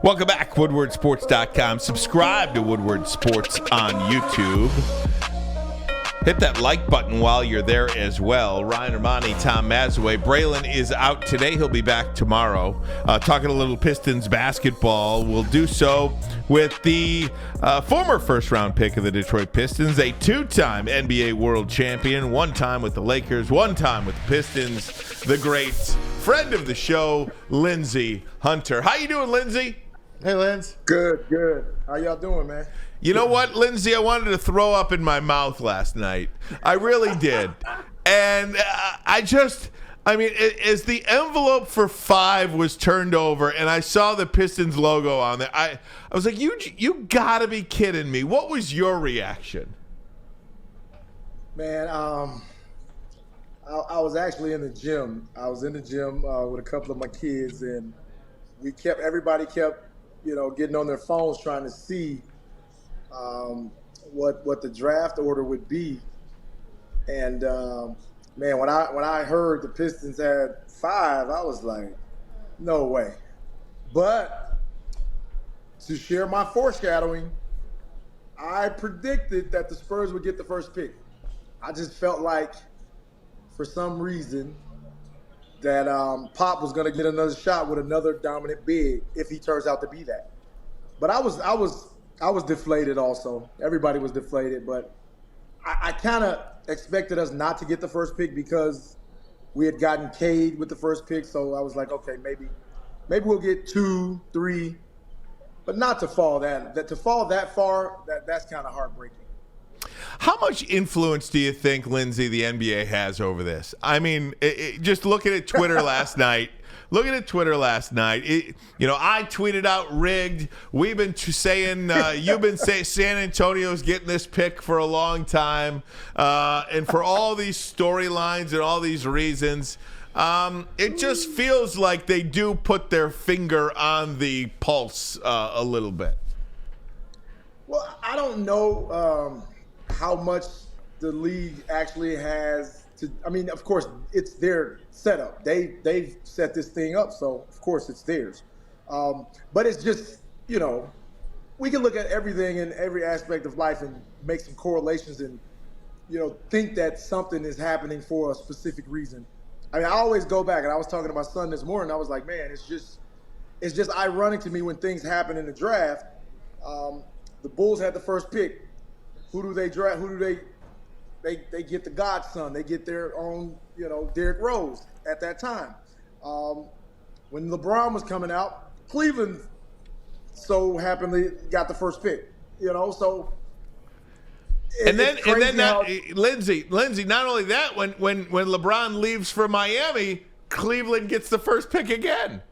Welcome back, WoodwardSports.com. Subscribe to Woodward Sports on YouTube. Hit that like button while you're there as well. Ryan Ermanni, Tom Mazaway. Braylon is out today. He'll be back tomorrow. Talking a little Pistons basketball. We'll do so with the former first-round pick of the Detroit Pistons, a two-time NBA world champion, one time with the Lakers, one time with the Pistons, the great friend of the show, Lindsey Hunter. How you doing, Lindsey? Hey, Linz. Good. How y'all doing, man? You know what, Lindsey? I wanted to throw up in my mouth last night. I really did. And as the envelope for 5 was turned over and I saw the Pistons logo on there, I was like, you got to be kidding me. What was your reaction? Man, I was actually in the gym. I was in the gym with a couple of my kids, and everybody kept, getting on their phones trying to see what the draft order would be. And man, when I heard the Pistons had 5, I was like, no way. But to share my foreshadowing, I predicted that the Spurs would get the first pick. I just felt like, for some reason, that Pop was going to get another shot with another dominant big if he turns out to be that. But I was deflated also. Everybody was deflated, but I kind of expected us not to get the first pick because we had gotten Cade with the first pick. So I was like, okay, maybe we'll get 2, 3, but not to fall that far. That's kind of heartbreaking. How much influence do you think, Lindsey, the NBA has over this? I mean, just looking at Twitter last night. I tweeted out rigged. We've been saying, you've been saying San Antonio's getting this pick for a long time. And for all these storylines and all these reasons, it just feels like they do put their finger on the pulse a little bit. Well, I don't know how much the league actually has to. I mean, of course, it's their setup. They've set this thing up, so of course it's theirs. But it's just, we can look at everything in every aspect of life and make some correlations and, think that something is happening for a specific reason. I mean, I always go back, and I was talking to my son this morning. I was like, man, it's just ironic to me when things happen in the draft. The Bulls had the first pick. Who do they draft? Who do they get the godson? They get their own, Derrick Rose at that time. When LeBron was coming out, Cleveland so happily got the first pick. So. Lindsey, not only that, when LeBron leaves for Miami, Cleveland gets the first pick again.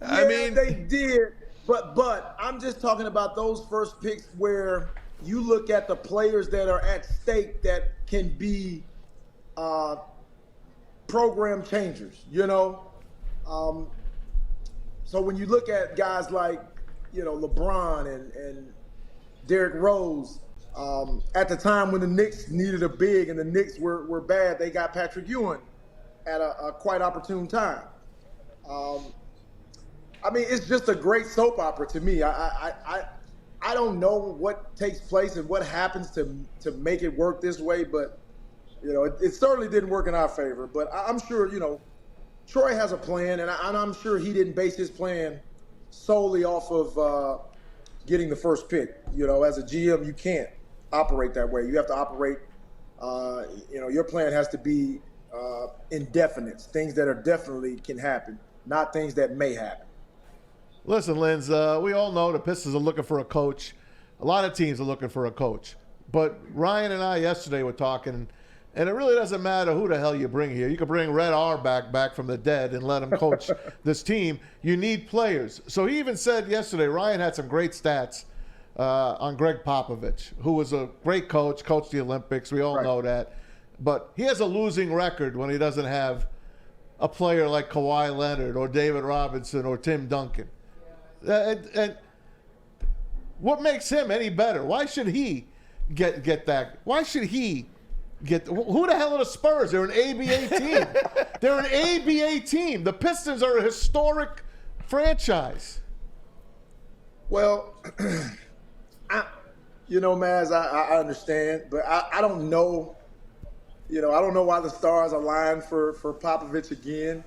They did. But I'm just talking about those first picks where you look at the players that are at stake that can be program changers, So when you look at guys like, LeBron and Derrick Rose, at the time when the Knicks needed a big and the Knicks were bad, they got Patrick Ewing at a quite opportune time. I mean, it's just a great soap opera to me. I don't know what takes place and what happens to make it work this way, but it certainly didn't work in our favor. But I'm sure Troy has a plan, and I'm sure he didn't base his plan solely off of getting the first pick. As a GM, you can't operate that way. You have to operate. Your plan has to be indefinite, things that are definitely can happen, not things that may happen. Listen, Linz, we all know the Pistons are looking for a coach. A lot of teams are looking for a coach. But Ryan and I yesterday were talking, and it really doesn't matter who the hell you bring here. You could bring Red Auerbach back from the dead and let him coach this team. You need players. So he even said yesterday, Ryan had some great stats on Greg Popovich, who was a great coach, coached the Olympics. We all know that. But he has a losing record when he doesn't have a player like Kawhi Leonard or David Robinson or Tim Duncan. And what makes him any better? Why should he get that? Why should he Who the hell are the Spurs? They're an ABA team. They're an ABA team. The Pistons are a historic franchise. Well, Maz, I understand, but I don't know. I don't know why the stars align for Popovich again.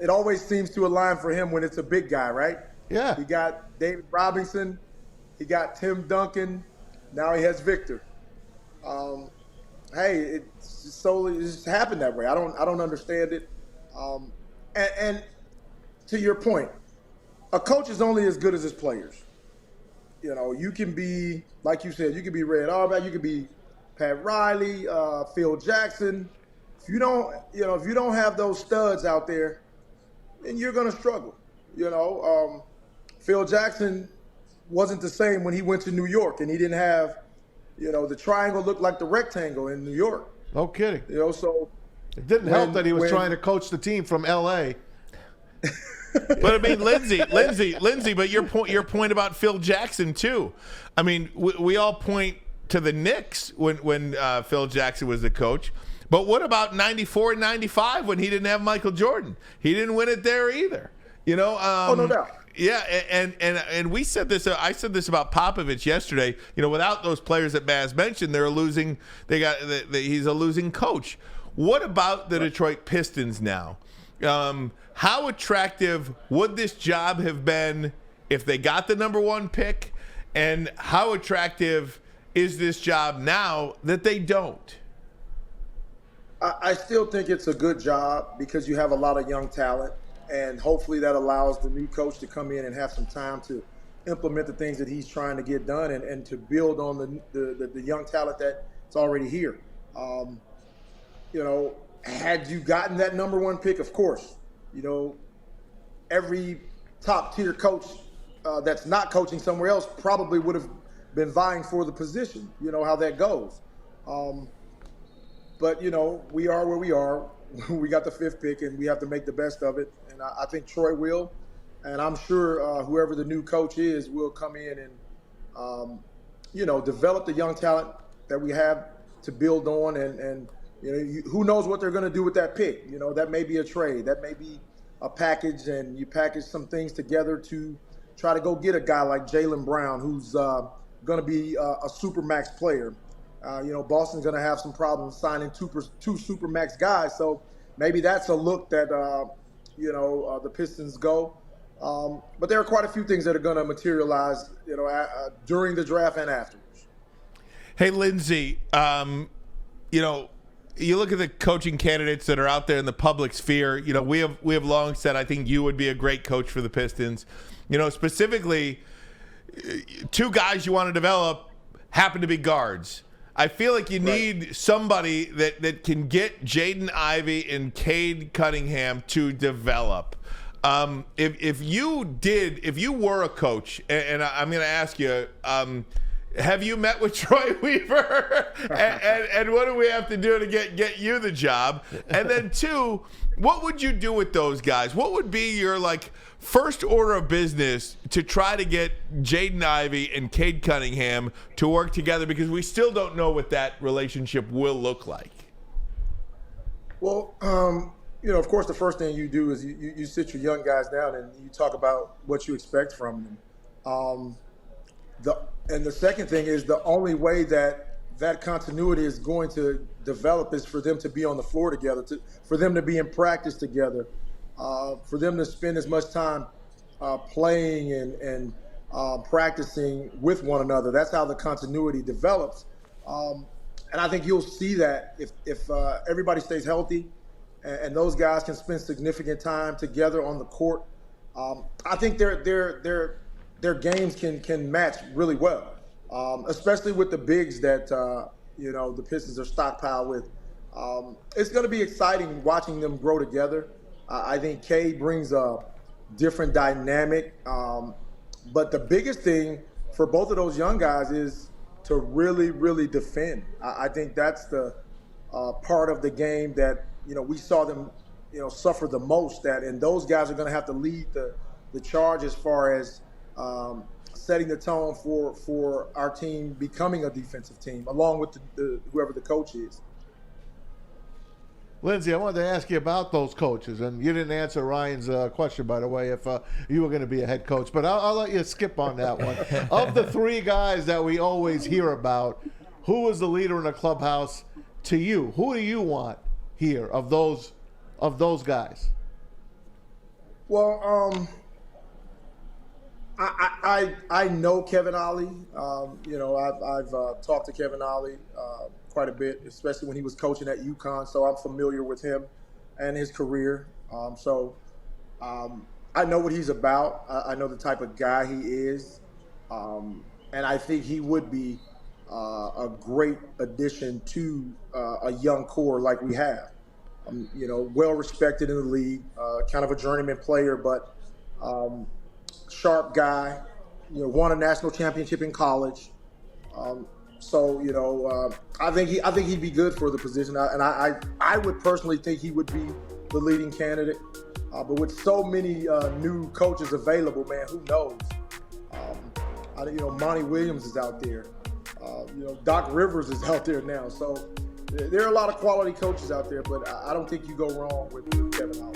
It always seems to align for him when it's a big guy, right? Yeah. He got David Robinson. He got Tim Duncan. Now he has Victor. Hey, it just happened that way. I don't understand it. And to your point, a coach is only as good as his players. You can be, like you said, you can be Red Auerbach, you can be Pat Riley, Phil Jackson. If you don't have those studs out there, then you're going to struggle. Phil Jackson wasn't the same when he went to New York, and he didn't have, the triangle looked like the rectangle in New York. No kidding. So it didn't help that he was trying to coach the team from L.A. But I mean, Lindsey. But your point about Phil Jackson too. I mean, we all point to the Knicks when Phil Jackson was the coach. But what about '94 and '95 when he didn't have Michael Jordan? He didn't win it there either. No doubt. Yeah, and we said this. I said this about Popovich yesterday. Without those players that Baz mentioned, they're losing. He's a losing coach. What about the Detroit Pistons now? How attractive would this job have been if they got the number one pick? And how attractive is this job now that they don't? I still think it's a good job because you have a lot of young talent, and hopefully that allows the new coach to come in and have some time to implement the things that he's trying to get done and to build on the young talent that's already here. Had you gotten that number one pick, of course, every top tier coach that's not coaching somewhere else probably would have been vying for the position. You know how that goes. But we are where we are. We got the fifth pick, and we have to make the best of it. And I think Troy will, and I'm sure whoever the new coach is will come in and develop the young talent that we have to build on. And who knows what they're going to do with that pick? That may be a trade, that may be a package, and you package some things together to try to go get a guy like Jaylen Brown, who's going to be a supermax player. Boston's going to have some problems signing two supermax guys, so maybe that's a look that the Pistons go. But there are quite a few things that are going to materialize, during the draft and afterwards. Hey, Lindsey, you look at the coaching candidates that are out there in the public sphere. We have long said I think you would be a great coach for the Pistons. Specifically, two guys you want to develop happen to be guards. I feel like you need somebody that can get Jaden Ivey and Cade Cunningham to develop. If you were a coach, and I'm going to ask you, have you met with Troy Weaver? and what do we have to do to get you the job? And then two, what would you do with those guys? What would be your first order of business to try to get Jaden Ivey and Cade Cunningham to work together? Because we still don't know what that relationship will look like. Well, of course, the first thing you do is you sit your young guys down and you talk about what you expect from them. And the second thing is the only way that continuity is going to develop is for them to be on the floor together, for them to be in practice together, for them to spend as much time playing and practicing with one another. That's how the continuity develops. And I think you'll see that if everybody stays healthy and those guys can spend significant time together on the court. I think their games can match really well, especially with the bigs that the Pistons are stockpiled with. It's going to be exciting watching them grow together. I think Cade brings a different dynamic, but the biggest thing for both of those young guys is to really, really defend. I think that's the part of the game that we saw them suffer the most. And those guys are going to have to lead the charge as far as setting the tone for our team becoming a defensive team, along with the whoever the coach is. Lindsey, I wanted to ask you about those coaches, and you didn't answer Ryan's question, by the way, if you were going to be a head coach. But I'll let you skip on that one. Of the three guys that we always hear about, who was the leader in the clubhouse to you? Who do you want here of those guys? Well, I know Kevin Ollie. I've talked to Kevin Ollie quite a bit, especially when he was coaching at UConn. So I'm familiar with him and his career. I know what he's about. I know the type of guy he is, and I think he would be a great addition to a young core like we have. Well respected in the league, kind of a journeyman player, but sharp guy. Won a national championship in college. I think he'd be good for the position, and I would personally think he would be the leading candidate. But with so many new coaches available, man, who knows? Monty Williams is out there. Doc Rivers is out there now. So there are a lot of quality coaches out there, but I don't think you go wrong with Kevin Ollie.